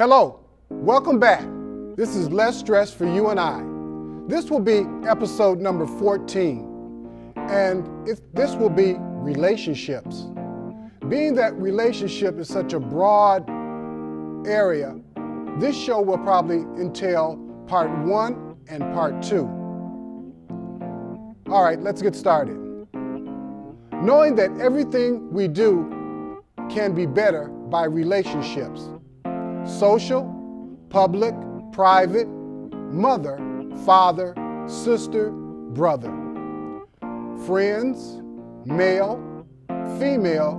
Hello, welcome back. This is Less Stress for You and I. This will be episode number 14, and this will be relationships. Being that relationship is such a broad area, this show will probably entail part 1 and part 2. All right, let's get started. Knowing that everything we do can be better by relationships. Social, public, private, mother, father, sister, brother. Friends, male, female,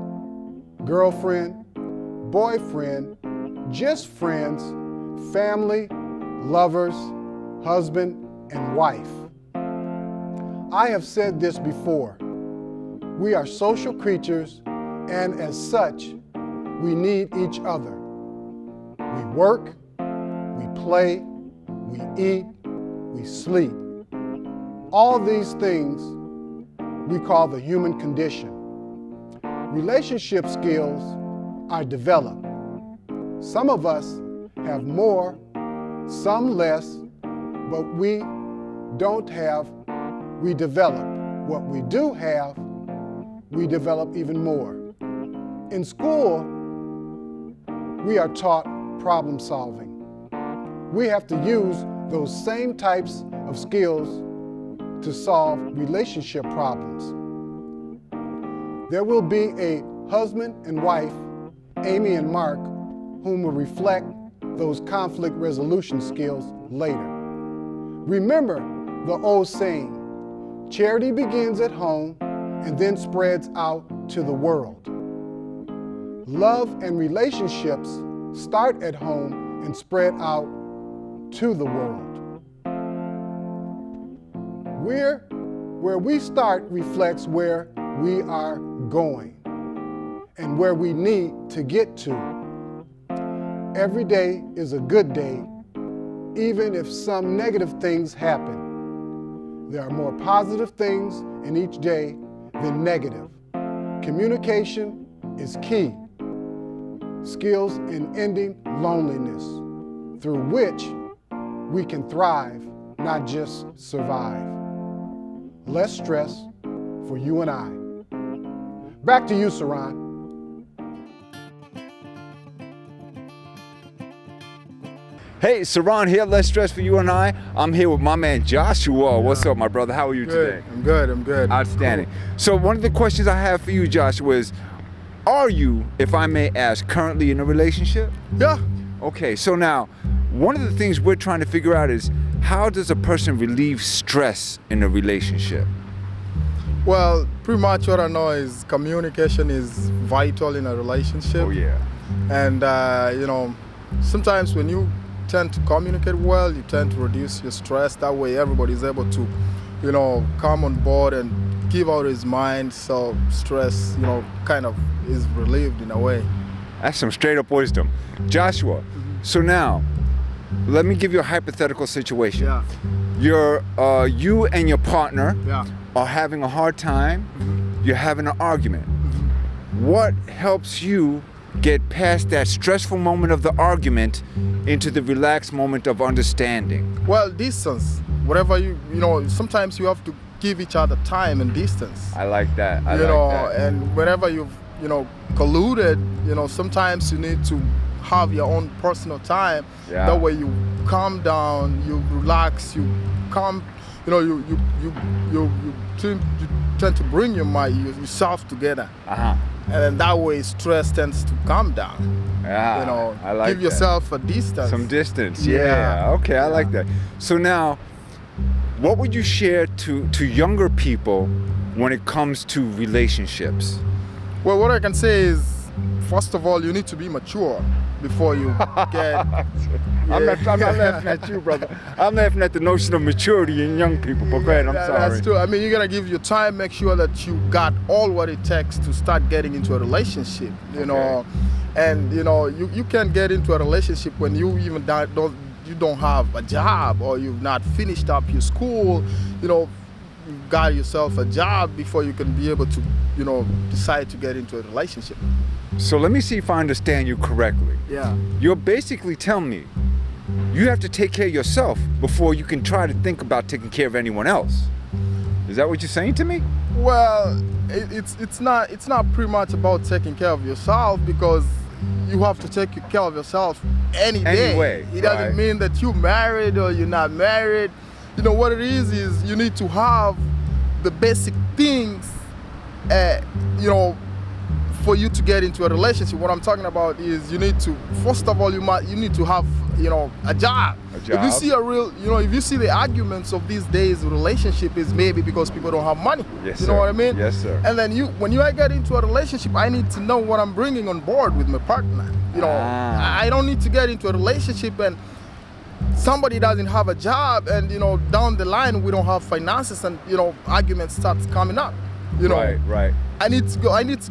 girlfriend, boyfriend, just friends, family, lovers, husband, and wife. I have said this before. We are social creatures, and as such, we need each other. We work, we play, we eat, we sleep. All these things we call the human condition. Relationship skills are developed. Some of us have more, some less, but we develop. What we do have, we develop even more. In school, we are taught problem solving. We have to use those same types of skills to solve relationship problems. There will be a husband and wife, Amy and Mark, whom will reflect those conflict resolution skills later. Remember the old saying, charity begins at home and then spreads out to the world. Love and relationships start at home and spread out to the world. Where we start reflects where we are going and where we need to get to. Every day is a good day, even if some negative things happen. There are more positive things in each day than negative. Communication is key. Skills in ending loneliness, through which we can thrive, not just survive. Less stress for you and I. Back to you, Saran. Hey, Saran here, Less Stress for You and I. I'm here with my man Joshua. What's up, my brother? How are you today? I'm good. Outstanding. Cool. So one of the questions I have for you, Joshua, is, are you, if I may ask, currently in a relationship? Yeah. Okay, so now, one of the things we're trying to figure out is, how does a person relieve stress in a relationship? Well, pretty much what I know is communication is vital in a relationship. Oh, yeah. And, sometimes when you tend to communicate well, you tend to reduce your stress. That way everybody's able to, come on board and give out his mind. So stress, kind of is relieved in a way. That's some straight up wisdom. Joshua, so now, let me give you a hypothetical situation. Yeah. You and your partner Yeah. are having a hard time. You're having an argument. What helps you get past that stressful moment of the argument into the relaxed moment of understanding? Well, distance. Whatever sometimes you have to give each other time and distance. I like that. I like that. And whenever you've, colluded, sometimes you need to have your own personal time. Yeah. That way you calm down, you relax, you calm, you tend to bring your mind, yourself together. Uh-huh. And then that way stress tends to calm down. Yeah, I like give yourself a distance. Some distance, yeah. Okay, I like that. So now, what would you share to younger people when it comes to relationships? Well, what I can say is, first of all, you need to be mature before you get... I'm not laughing at you, brother. I'm laughing at the notion of maturity in young people, but go ahead, I'm sorry. That's true. I mean, you gotta give your time, make sure that you got all what it takes to start getting into a relationship, know. And, you can't get into a relationship when you even don't have a job or you've not finished up your school, you've got yourself a job before you can be able to, decide to get into a relationship. So let me see if I understand you correctly. Yeah. You're basically telling me you have to take care of yourself before you can try to think about taking care of anyone else. Is that what you're saying to me? Well, it's not pretty much about taking care of yourself, because you have to take care of yourself any day. Anyway, it doesn't right. mean that you're married or you're not married. What it is you need to have the basic things, for you to get into a relationship. What I'm talking about is you need to, first of all, you need to have, a job. A job. If you see if you see the arguments of these days, relationship is maybe because people don't have money. Yes, You know sir. what I mean? Yes, sir. And then when I get into a relationship, I need to know what I'm bringing on board with my partner. I don't need to get into a relationship and somebody doesn't have a job, and down the line we don't have finances, and arguments starts coming up. Right. I need to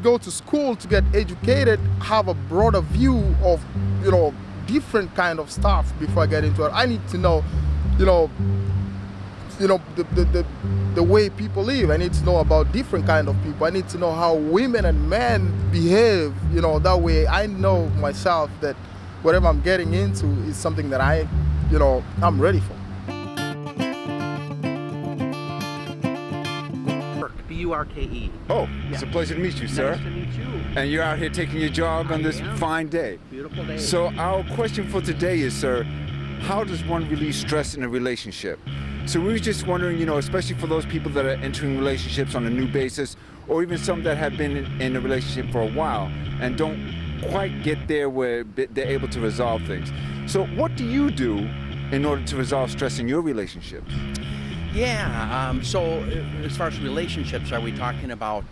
go to school to get educated, have a broader view of different kind of stuff before I get into it. I need to know the way people live. I need to know about different kind of people. I need to know how women and men behave. That way I know myself that whatever I'm getting into is something that I'm ready for. Burke. Oh, it's a pleasure to meet you, sir. Nice to meet you. And you're out here taking your jog on this am. fine day. Beautiful day. So our question for today is, sir, how does one release stress in a relationship? So we were just wondering, especially for those people that are entering relationships on a new basis, or even some that have been in a relationship for a while and don't quite get there where they're able to resolve things. So what do you do in order to resolve stress in your relationships? Yeah, so as far as relationships, are we talking about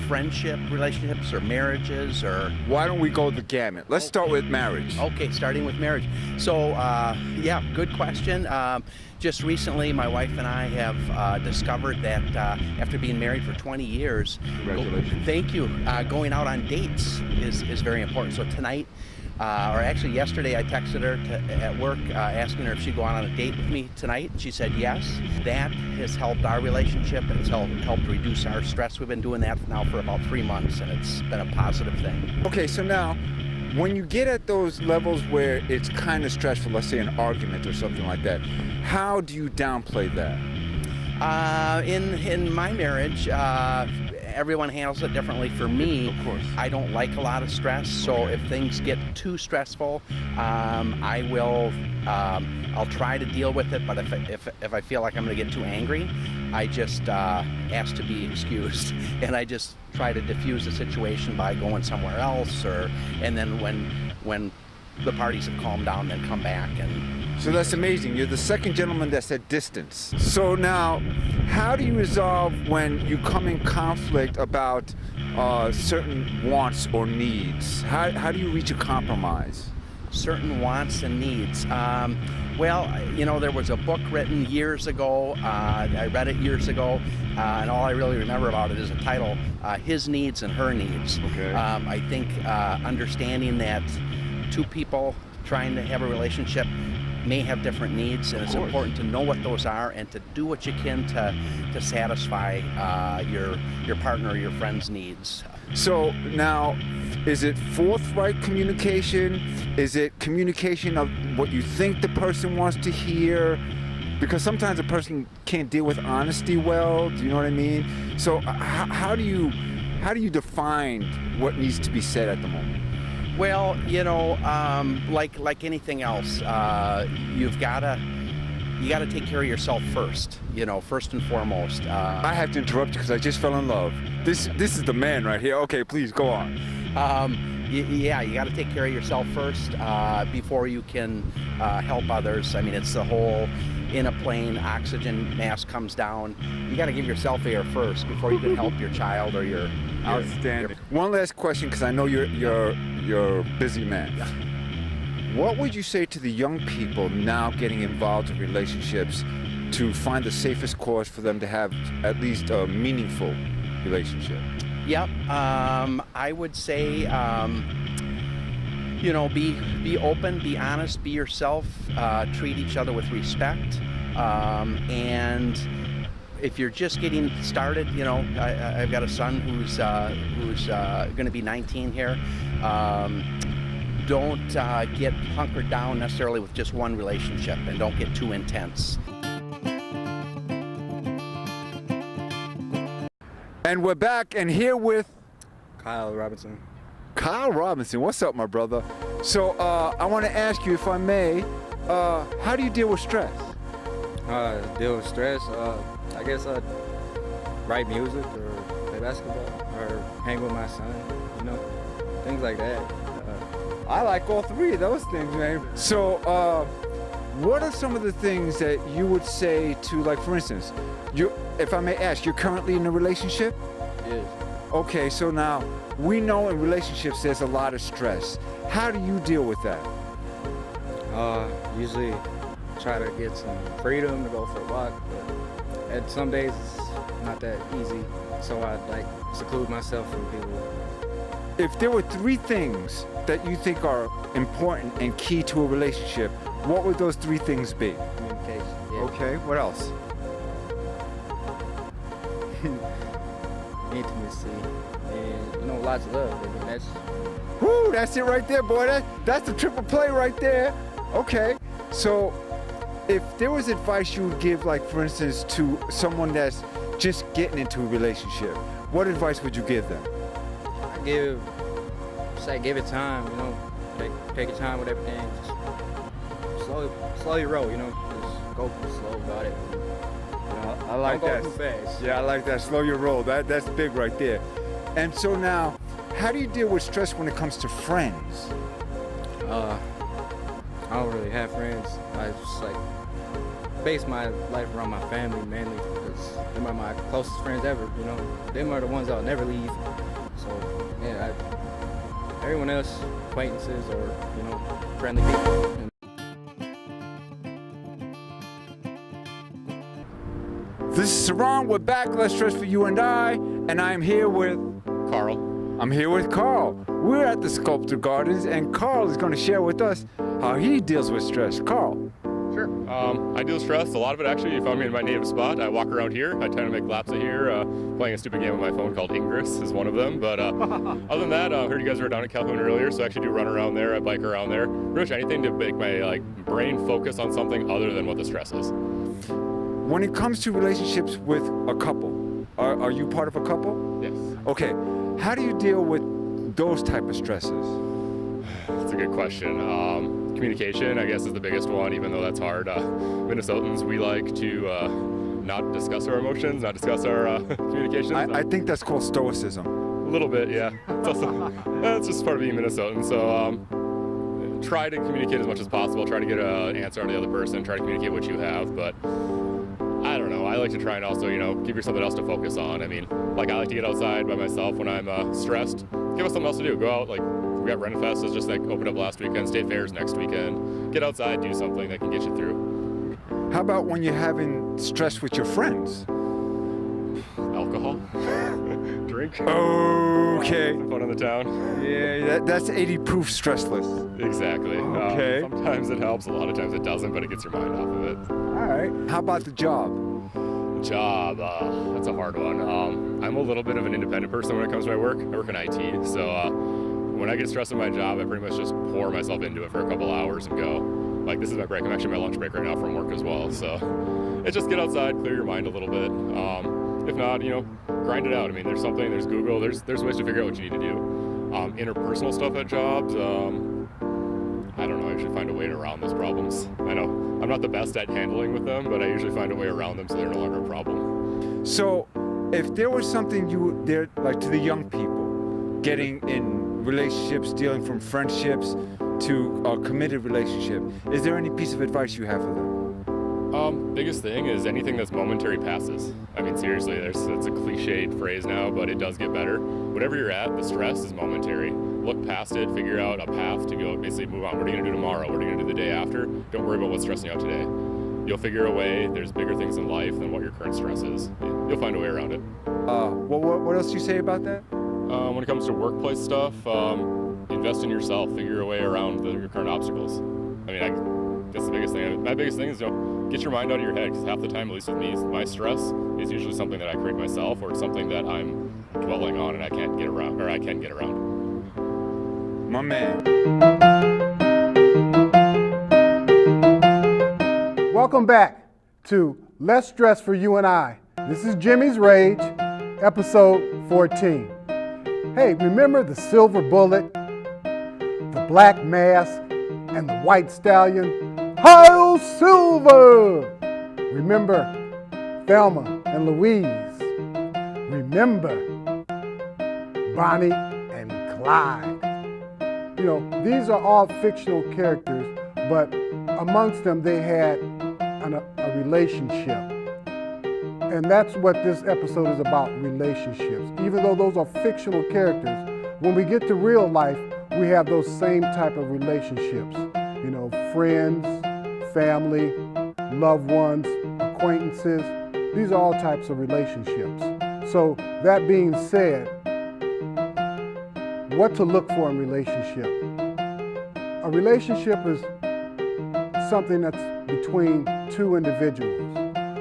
friendship relationships or marriages or? Why don't we go the gamut? Let's start with marriage. Okay, starting with marriage. So, yeah, good question. Just recently, my wife and I have discovered that after being married for 20 years, Congratulations. Thank you. Going out on dates is very important. So tonight, or actually yesterday, I texted her at work asking her if she'd go out on a date with me tonight. She said yes. That has helped our relationship. It's helped reduce our stress. We've been doing that now for about 3 months, and it's been a positive thing. Okay, so now, when you get at those levels where it's kind of stressful, let's say an argument or something like that, how do you downplay that? In my marriage, everyone handles it differently. For me, Of course. I don't like a lot of stress, so if things get too stressful, I'll try to deal with it, but if I feel like I'm going to get too angry, I just ask to be excused, and I just try to diffuse the situation by going somewhere else, and then when the parties have calmed down, then come back. And So that's amazing. You're the second gentleman that said distance. So now, how do you resolve when you come in conflict about certain wants or needs? How do you reach a compromise? certain wants and needs. Well, there was a book written years ago. I read it years ago, and all I really remember about it is the title, His Needs and Her Needs. Okay. I think understanding that two people trying to have a relationship may have different needs, and it's important to know what those are and to do what you can to satisfy your partner or your friend's needs. So now, is it forthright communication? Is it communication of what you think the person wants to hear? Because sometimes a person can't deal with honesty well. Do you know what I mean? So how do you define what needs to be said at the moment? Well, like anything else, you gotta take care of yourself first. First and foremost. I have to interrupt you because I just fell in love. This is the man right here. Okay, please go on. You got to take care of yourself first before you can help others. I mean, it's the whole in a plane, oxygen mask comes down. You got to give yourself air first before you can help your child or your. Outstanding. One last question, because I know you're a busy man. Yeah. What would you say to the young people now getting involved in relationships to find the safest course for them to have at least a meaningful relationship? Yep. I would say, be open, be honest, be yourself, treat each other with respect, and if you're just getting started, you know, I've got a son who's going to be 19 here. Don't get hunkered down necessarily with just one relationship, and don't get too intense. And we're back and here with Kyle Robinson. Kyle Robinson. What's up, my brother? So I want to ask you, if I may, how do you deal with stress? Deal with stress. I guess write music or play basketball or hang with my son. You know, things like that. I like all three of those things, man. So what are some of the things that you would say to, like, for instance, if I may ask, you're currently in a relationship? Yes. Okay, so now we know in relationships there's a lot of stress. How do you deal with that? Usually try to get some freedom to go for a walk, but at some days it's not that easy. So I like seclude myself from people. If there were three things that you think are important and key to a relationship, what would those three things be? Communication. Yeah. Okay, what else? Intimacy and, you know, lots of love. I mean, that's Woo, that's it right there, boy. That's the triple play right there. Okay, so if there was advice you would give, like, for instance, to someone that's just getting into a relationship, what advice would you give them? give it time, you know, take your time with everything. Just slowly roll, you know, just go slow about it. You know, I like don't that. go too fast. Yeah, I like that. Slow your roll. That's big right there. And so now, how do you deal with stress when it comes to friends? I don't really have friends. I just like base my life around my family mainly because them are my closest friends ever. You know, them are the ones I'll never leave. So yeah, everyone else, acquaintances or, you know, friendly people. This is Saran. We're back. Less stress for you and I am here with Carl. I'm here with Carl. We're at the Sculptor Gardens, and Carl is going to share with us how he deals with stress. Carl. Sure. I deal with stress. A lot of it, actually, you found me in my native spot. I walk around here. I tend to make laps of here. Playing a stupid game on my phone called Ingress is one of them. But other than that, I heard you guys were down at Calhoun earlier, so I actually do run around there. I bike around there. Pretty much anything to make my brain focus on something other than what the stress is. When it comes to relationships with a couple, are you part of a couple? Yes. Okay. How do you deal with those type of stresses? That's a good question. Communication, I guess, is the biggest one, even though that's hard. Minnesotans, we like to not discuss our emotions, not discuss our communications. I think that's called stoicism. A little bit, yeah. It's also, that's just part of being Minnesotan. So try to communicate as much as possible. Try to get an answer out of the other person. Try to communicate what you have. But I don't know. I like to try and also, you know, give you something else to focus on. I mean, like, I like to get outside by myself when I'm stressed. Give us something else to do. Go out, like, we got Renfest is just like opened up last weekend. State Fair's next weekend. Get outside, do something that can get you through. How about when you're having stress with your friends? Alcohol. Drink. Okay. Some fun in the town. Yeah, that's 80 proof stressless. Exactly. Okay. Sometimes it helps, a lot of times it doesn't, but it gets your mind off of it. All right. How about the job? Job, that's a hard one. I'm a little bit of an independent person when it comes to my work. I work in IT, so when I get stressed in my job, I pretty much just pour myself into it for a couple hours and go. Like, this is my break. I'm actually on my lunch break right now from work as well. So it's just get outside, clear your mind a little bit. If not, you know, grind it out. I mean, there's Google, there's ways to figure out what you need to do. Interpersonal stuff at jobs, I don't know, I usually find a way around those problems. I know I'm not the best at handling with them, but I usually find a way around them so they're no longer a problem. So if there was something like to the young people, getting in relationships, dealing from friendships to a committed relationship, is there any piece of advice you have for them? Biggest thing is anything that's momentary passes. I mean, seriously, it's a cliched phrase now, but it does get better. Whatever you're at, the stress is momentary. Look past it, figure out a path to go, basically move on. What are you gonna do tomorrow? What are you gonna do the day after? Don't worry about what's stressing you out today. You'll figure a way. There's bigger things in life than what your current stress is. You'll find a way around it. What else do you say about that? When it comes to workplace stuff, invest in yourself. Figure a way around your current obstacles. I mean, That's the biggest thing. My biggest thing is, get your mind out of your head, because half the time, at least with me, my stress is usually something that I create myself, or it's something that I'm dwelling on and I can't get around, or I can get around. My man. Welcome back to Less Stress for You and I. This is Jimmy's Rage, episode 14. Hey, remember the silver bullet, the black mask, and the white stallion? Hail Silver! Remember Thelma and Louise? Remember Bonnie and Clyde? You know, these are all fictional characters, but amongst them they had a relationship. And that's what this episode is about, relationships. Even though those are fictional characters, when we get to real life, we have those same type of relationships. You know, friends, family, loved ones, acquaintances. These are all types of relationships. So that being said, what to look for in relationship? A relationship is something that's between two individuals,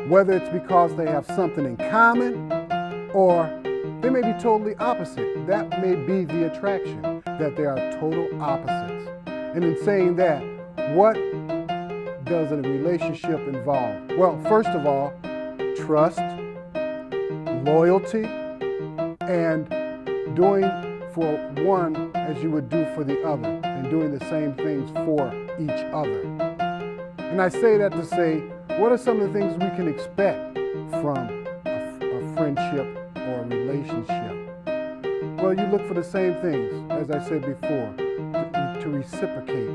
whether it's because they have something in common or they may be totally opposite. That may be the attraction, that they are total opposites. And in saying that, what does a relationship involve? Well, first of all, trust, loyalty, and doing for one as you would do for the other, and doing the same things for each other. And I say that to say, what are some of the things we can expect from a friendship or a relationship? Well, you look for the same things, as I said before, to reciprocate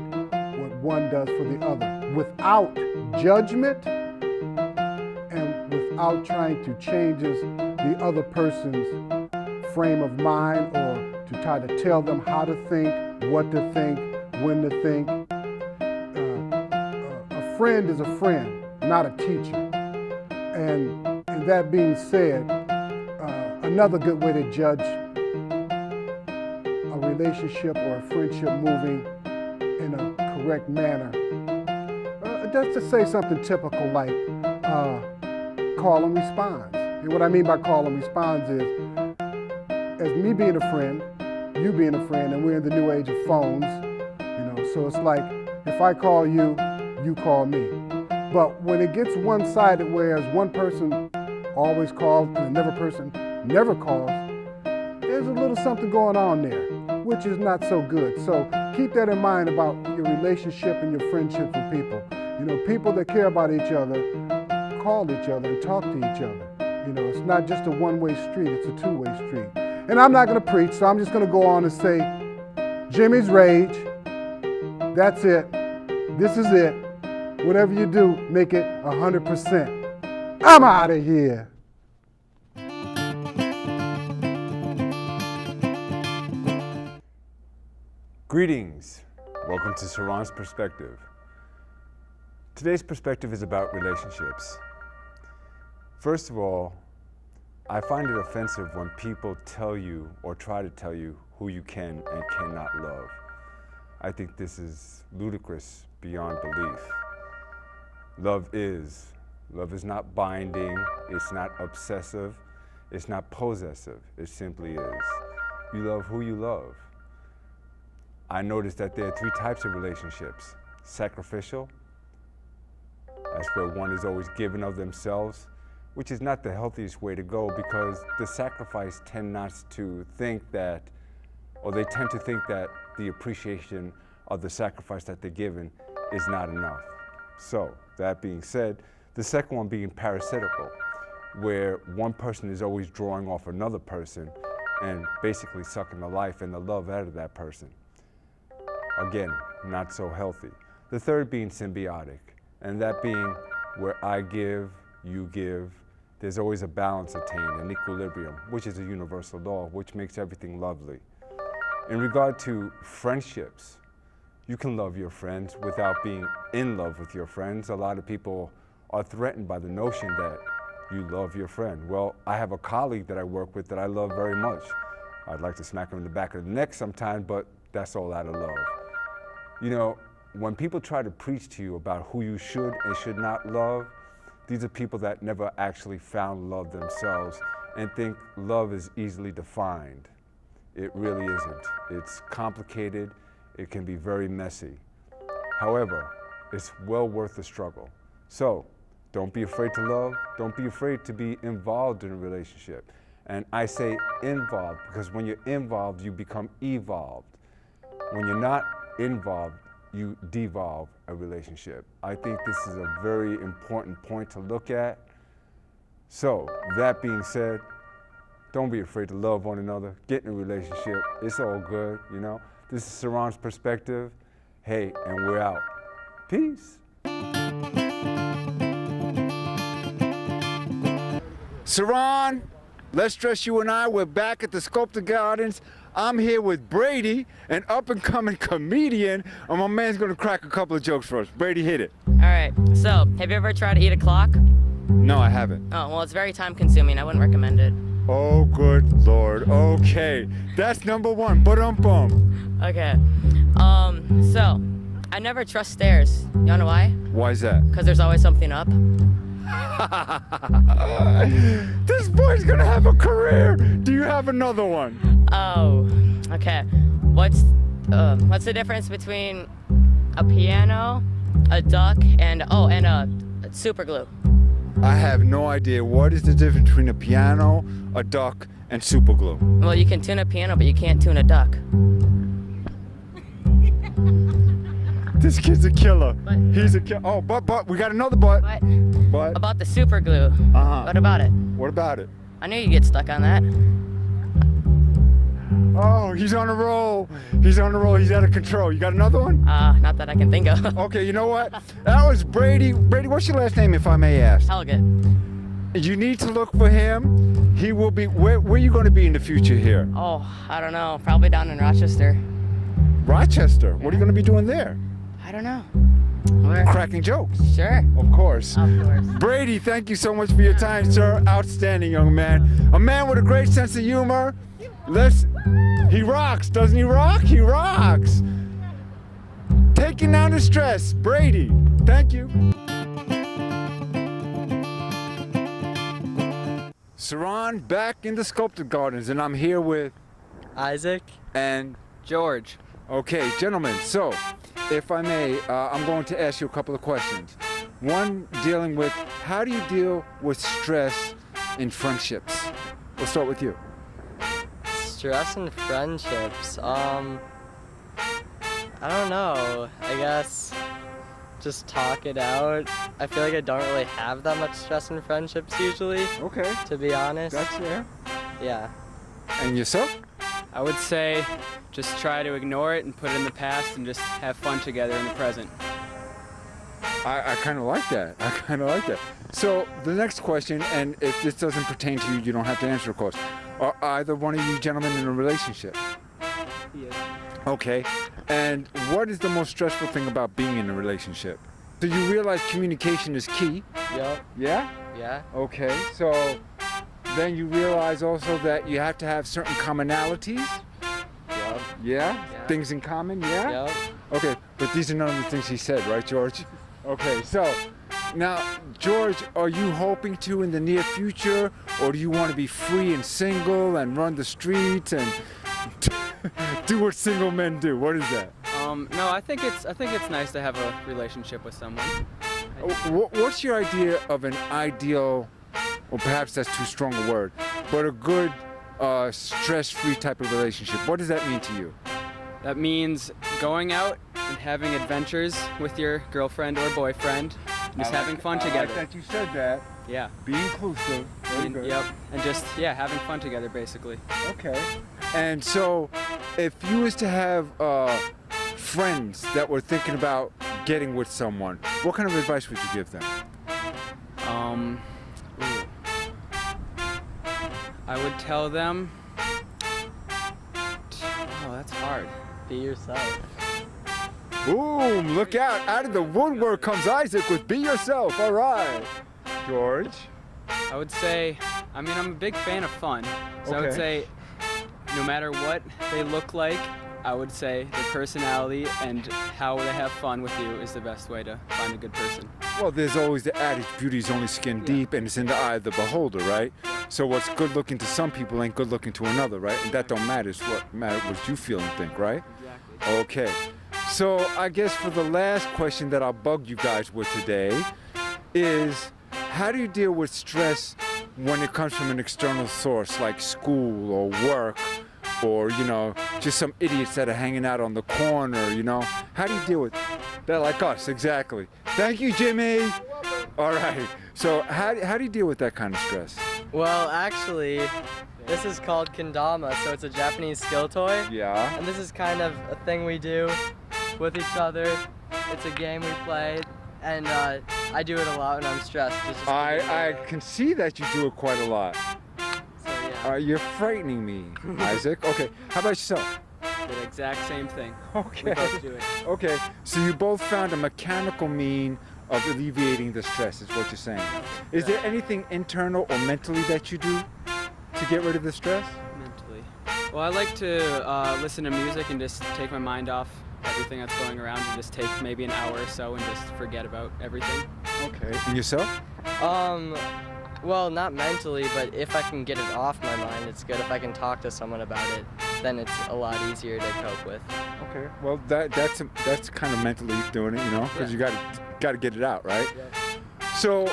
what one does for the other, without judgment and without trying to change the other person's frame of mind or to try to tell them how to think, what to think, when to think. A friend is a friend, not a teacher. And that being said, another good way to judge a relationship or a friendship moving in a correct manner, just to say something typical like call and responds. And what I mean by call and responds is, as me being a friend, you being a friend, and we're in the new age of phones, you know, so it's like if I call you, you call me. But when it gets one-sided, whereas one person always calls and another person never calls, there's a little something going on there, which is not so good. So keep that in mind about your relationship and your friendships with people. You know, people that care about each other call each other and talk to each other. You know, it's not just a one-way street, it's a two-way street. And I'm not going to preach, so I'm just going to go on and say, Jimmy's Rage, that's it, this is it. Whatever you do, make it 100%. I'm out of here. Greetings. Welcome to Saran's Perspective. Today's perspective is about relationships. First of all, I find it offensive when people tell you or try to tell you who you can and cannot love. I think this is ludicrous beyond belief. Love is not binding, it's not obsessive, it's not possessive, it simply is. You love who you love. I noticed that there are three types of relationships. Sacrificial, that's where one is always giving of themselves, which is not the healthiest way to go because the sacrifice tend not to think that, or they tend to think that the appreciation of the sacrifice that they're given is not enough. So, that being said, the second one being parasitical, where one person is always drawing off another person and basically sucking the life and the love out of that person. Again, not so healthy. The third being symbiotic, and that being where I give, you give. There's always a balance attained, an equilibrium, which is a universal law, which makes everything lovely. In regard to friendships, you can love your friends without being in love with your friends. A lot of people are threatened by the notion that you love your friend. Well, I have a colleague that I work with that I love very much. I'd like to smack him in the back of the neck sometime, but that's all out of love. You know, when people try to preach to you about who you should and should not love, these are people that never actually found love themselves and think love is easily defined. It really isn't. It's complicated. It can be very messy. However, it's well worth the struggle. So, don't be afraid to love. Don't be afraid to be involved in a relationship. And I say involved because when you're involved, you become evolved. When you're not involved, you devolve a relationship. I think this is a very important point to look at. So, that being said, don't be afraid to love one another. Get in a relationship. It's all good, you know? This is Saran's perspective. Hey, and we're out. Peace. Saran, Let's Dress You and I, we're back at the Sculptor Gardens. I'm here with Brady, an up-and-coming comedian, and my man's gonna crack a couple of jokes for us. Brady, hit it. All right, so have you ever tried to eat a clock? No, I haven't. Oh, well, it's very time-consuming. I wouldn't recommend it. Oh, good Lord. Okay, that's number one. Ba-dum-bum. Okay, so I never trust stairs. You wanna know why? Why is that? Because there's always something up. This boy's gonna have a career. Do you have another one? Oh, okay. What's the difference between a piano, a duck, and a super glue? I have no idea. What is the difference between a piano, a duck, and super glue? Well, you can tune a piano, but you can't tune a duck. This kid's a killer. But- He's a killer. Oh, but, we got another but. But, About the super glue. Uh-huh. What about it? what about it? I knew you'd get stuck on that. Oh, he's on a roll. He's on a roll. He's out of control. You got another one? Not that I can think of. Okay, you know what? That was Brady. Brady, what's your last name, if I may ask? Helget. You need to look for him. He will be, where are you going to be in the future here? Oh, I don't know. Probably down in Rochester. Rochester. What are you going to be doing there? I don't know. Where? Cracking jokes. Sure. Of course. Of course. Brady, thank you so much for your time, sir. Outstanding young man. A man with a great sense of humor. He rocks, doesn't he rock? He rocks. Taking down the stress. Brady, thank you. Saran, back in the Sculptor Gardens, and I'm here with Isaac. and George. okay, gentlemen, so if I may, I'm going to ask you a couple of questions. One dealing with how do you deal with stress in friendships? We'll start with you. Stress and friendships. I don't know. I guess just talk it out. I feel like I don't really have that much stress in friendships usually, Okay, to be honest. that's fair. Yeah. And yourself? I would say just try to ignore it and put it in the past and just have fun together in the present. I kind of like that. I kind of like that. So the next question, and if this doesn't pertain to you, you don't have to answer, of course. Are either one of you gentlemen in a relationship? Yes. Okay. And what is the most stressful thing about being in a relationship? So you realize communication is key. Yup. Yeah? Yeah. Okay. So then you realize also that you have to have certain commonalities. Yup. Yeah? Yeah. Things in common, yeah? Yup. Okay, but these are none of the things he said, right, George? Okay, so now, George, are you hoping to in the near future, or do you want to be free and single and run the streets and do what single men do? What is that? No, I think it's nice to have a relationship with someone. What's your idea of an ideal, or perhaps that's too strong a word, but a good stress-free type of relationship? What does that mean to you? That means going out and having adventures with your girlfriend or boyfriend, and just having fun together. I like that you said that. Yeah. Be inclusive. Very good. Yep. And just having fun together basically. Okay. And so, if you was to have friends that were thinking about getting with someone, what kind of advice would you give them? I would tell them. Oh, that's hard. Be yourself. Boom! Look out! Out of the woodwork comes Isaac with "Be Yourself." All right, George. I would say, I mean, I'm a big fan of fun. So I would Okay. say, no matter what they look like, I would say their personality and how they have fun with you is the best way to find a good person. Well, there's always the adage, beauty's only skin deep, and it's in the eye of the beholder, right? So what's good looking to some people ain't good looking to another, right? And that don't matter. It's what matters what you feel and think, right? Exactly. Okay. So I guess for the last question that I'll bug you guys with today is, how do you deal with stress when it comes from an external source like school or work or, you know, just some idiots that are hanging out on the corner, you know? How do you deal with that? Like us, exactly. Thank you, Jimmy. All right. So how do you deal with that kind of stress? Well, actually, this is called kendama, so it's a Japanese skill toy. Yeah. And this is kind of a thing we do with each other. It's a game we play, and I do it a lot when I'm stressed. Just I can see that you do it quite a lot. So yeah. You're frightening me, Isaac. Okay. How about yourself? The exact same thing. Okay. We both do it. Okay, so you both found a mechanical mean of alleviating the stress, is what you're saying. Is there anything internal or mentally that you do to get rid of the stress? Mentally. Well, I like to listen to music and just take my mind off everything that's going around and just take maybe an hour or so and just forget about everything. Okay, and yourself? Well, not mentally, but if I can get it off my mind, it's good. If I can talk to someone about it, then it's a lot easier to cope with. Okay, well that's kind of mentally doing it, you know, because you gotta get it out, right? Yeah. So,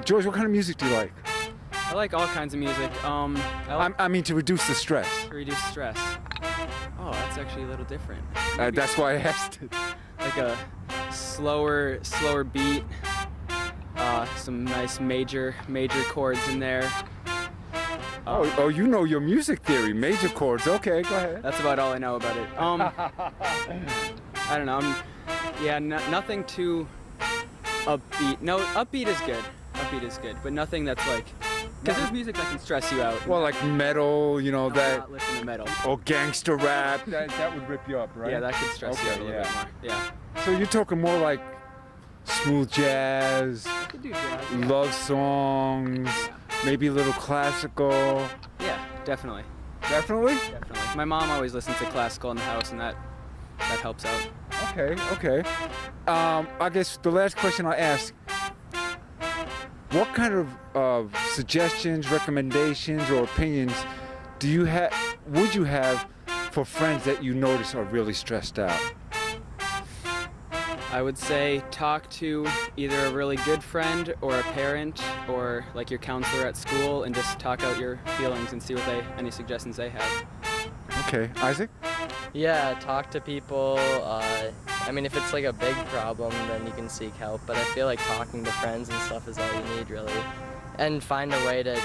George, what kind of music do you like? I like all kinds of music. I like I mean, to reduce the stress. to reduce stress. Oh, that's actually a little different. Maybe That's why I asked it. like a slower beat. Some nice major chords in there. Oh, you know your music theory, major chords. Okay, go ahead. That's about all I know about it. I don't know. Nothing too upbeat. No, upbeat is good. Upbeat is good, but nothing that's like, because there's music that can stress you out. Well, like metal, you know, I'm that, not listening to metal. or gangster rap, that would rip you up, right? Yeah, that could stress you out a Okay, little bit more. Yeah. So you're talking more like smooth jazz, I could do jazz. Yeah. love songs, maybe a little classical. Yeah, definitely. Definitely? Definitely. My mom always listens to classical in the house, and that helps out. Okay. I guess the last question I'll ask, what kind of suggestions, recommendations, or opinions would you have for friends that you notice are really stressed out? I would say talk to either a really good friend or a parent or like your counselor at school and just talk out your feelings and see what any suggestions they have. Okay, Isaac? Yeah, talk to people. I mean, if it's like a big problem, then you can seek help. But I feel like talking to friends and stuff is all you need, really. And find a way to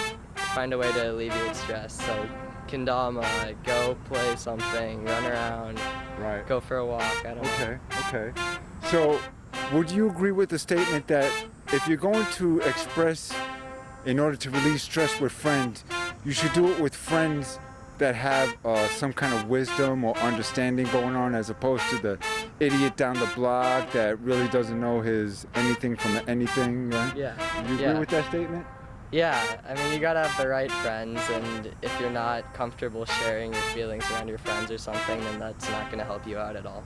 alleviate stress. So, kendama, go play something, run around, Right. go for a walk. I don't know. Okay. So, would you agree with the statement that if you're going to express in order to release stress with friends, you should do it with friends that have some kind of wisdom or understanding going on, as opposed to the idiot down the block that really doesn't know his anything from anything, right? Yeah. You agree with that statement? Yeah, I mean, you gotta have the right friends, and if you're not comfortable sharing your feelings around your friends or something, then that's not gonna help you out at all.